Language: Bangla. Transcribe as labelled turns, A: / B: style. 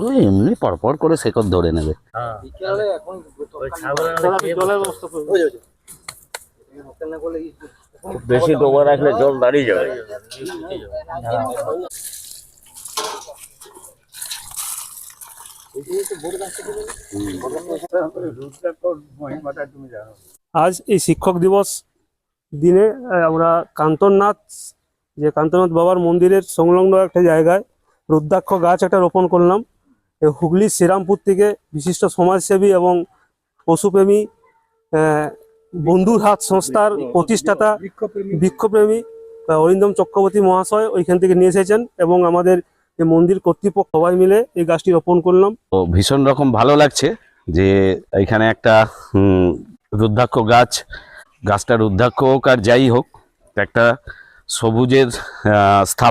A: ওই এমনি পরপর করে শেকড় ধরে নেবে।
B: বেশি ডোবা রাখলে জল দাঁড়িয়ে যাবে।
C: আজ এই শিক্ষক দিবস দিনে আমরা কান্তনাথ বাবার মন্দিরের সংলগ্ন একটা জায়গায় রুদ্রাক্ষ গাছ একটা রোপণ করলাম। হুগলির শ্রীরামপুর থেকে বিশিষ্ট সমাজসেবী এবং পশুপ্রেমী বন্ধুর হাত সংস্থার প্রতিষ্ঠাতা বৃক্ষপ্রেমী অরিন্দম চক্রবর্তী মহাশয় ওইখান থেকে নিয়ে এসেছেন এবং আমাদের এই মন্দির কর্তৃপক্ষ সবাই মিলে এই গাছটি রোপণ করলাম।
A: তো ভীষণ রকম ভালো লাগছে যে এখানে একটা রুদ্রাক্ষ গাছটা রুদ্রাক্ষ হোক আর যাই হোক একটা সবুজের স্থাপনা